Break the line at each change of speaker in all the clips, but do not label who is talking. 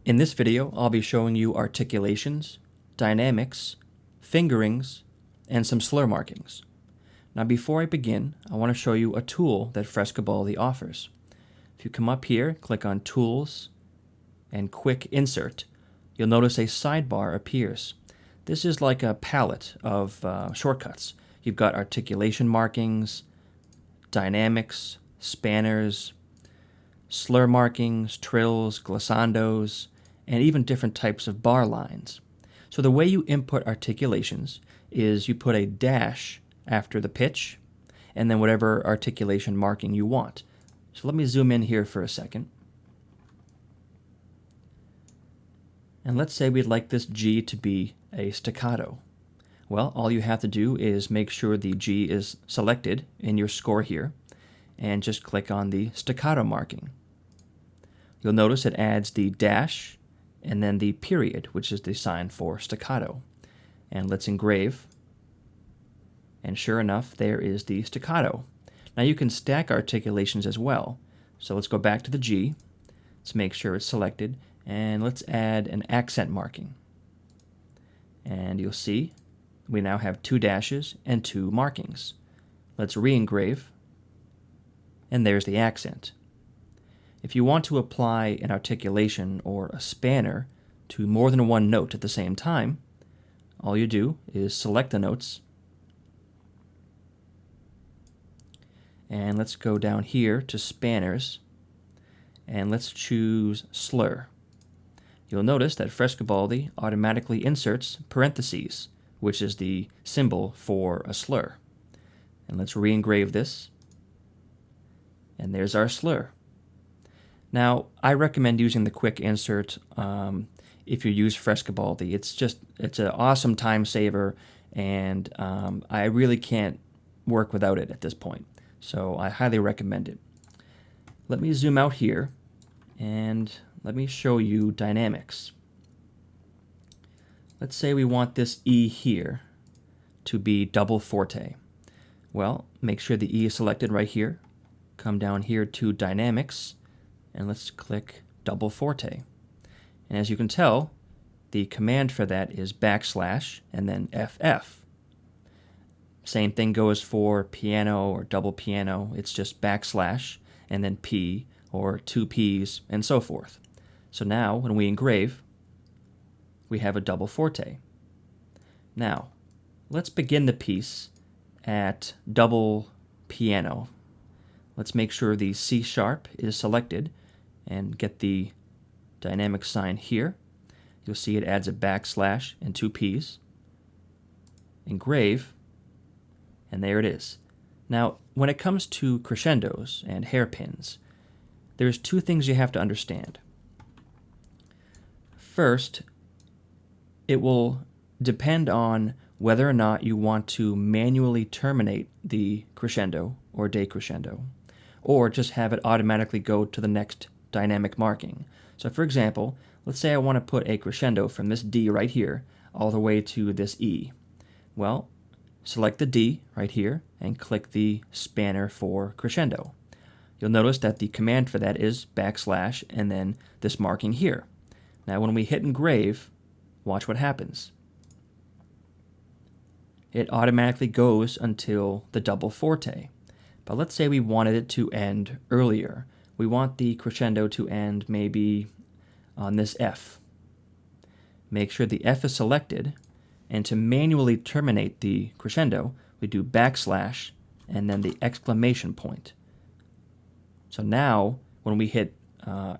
In this video, I'll be showing you articulations, dynamics, fingerings, and some slur markings. Now before I begin, I want to show you a tool that Frescobaldi offers. If you come up here, click on Tools and Quick Insert, you'll notice a sidebar appears. This is like a palette of shortcuts. You've got articulation markings, dynamics, spanners, slur markings, trills, glissandos, and even different types of bar lines. So the way you input articulations is you put a dash after the pitch and then whatever articulation marking you want. So let me zoom in here for a second. And let's say we'd like this G to be a staccato. Well, all you have to do is make sure the G is selected in your score here and just click on the staccato marking. You'll notice it adds the dash and then the period, which is the sign for staccato. And let's engrave. And sure enough, there is the staccato. Now you can stack articulations as well. So let's go back to the G. Let's make sure it's selected. And let's add an accent marking. And you'll see we now have 2 dashes and 2 markings. Let's re-engrave. And there's the accent. If you want to apply an articulation or a spanner to more than one note at the same time, all you do is select the notes. And let's go down here to spanners. And let's choose slur. You'll notice that Frescobaldi automatically inserts parentheses, which is the symbol for a slur. And let's re-engrave this. And there's our slur. Now, I recommend using the quick insert if you use Frescobaldi. It's an awesome time saver, and I really can't work without it at this point. So I highly recommend it. Let me zoom out here, and let me show you dynamics. Let's say we want this E here to be double forte. Well, make sure the E is selected right here. Come down here to dynamics, and let's click double forte. And as you can tell, the command for that is backslash and then FF. Same thing goes for piano or double piano. It's just backslash and then P or 2 Ps and so forth. So now when we engrave, we have a double forte. Now, let's begin the piece at double piano. Let's make sure the C sharp is selected and get the dynamic sign here. You'll see it adds a backslash and 2 Ps. Engrave, and there it is. Now, when it comes to crescendos and hairpins, there's 2 things you have to understand. First, it will depend on whether or not you want to manually terminate the crescendo or decrescendo, or just have it automatically go to the next dynamic marking. So for example, let's say I want to put a crescendo from this D right here all the way to this E. Well, select the D right here and click the spanner for crescendo. You'll notice that the command for that is backslash and then this marking here. Now when we hit engrave, watch what happens. It automatically goes until the double forte. But let's say we wanted it to end earlier. We want the crescendo to end maybe on this F. Make sure the F is selected, and to manually terminate the crescendo, we do backslash and then the exclamation point. So now, when we hit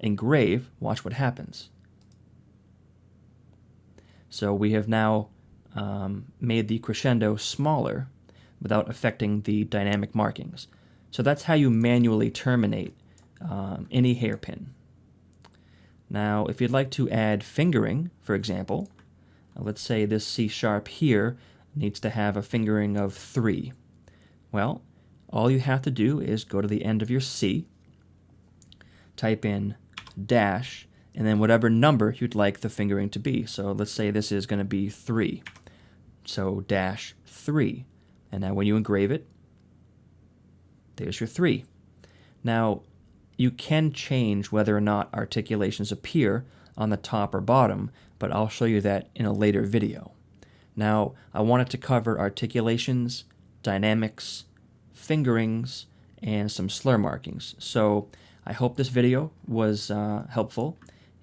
engrave, watch what happens. So we have now made the crescendo smaller without affecting the dynamic markings. So that's how you manually terminate any hairpin. Now, if you'd like to add fingering, for example, let's say this C sharp here needs to have a fingering of 3. Well, all you have to do is go to the end of your C, type in dash, and then whatever number you'd like the fingering to be. So let's say this is going to be 3. So dash 3. And now when you engrave it, there's your 3. Now, you can change whether or not articulations appear on the top or bottom, but I'll show you that in a later video. Now, I wanted to cover articulations, dynamics, fingerings, and some slur markings. So I hope this video was helpful,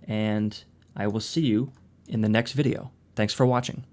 and I will see you in the next video. Thanks for watching.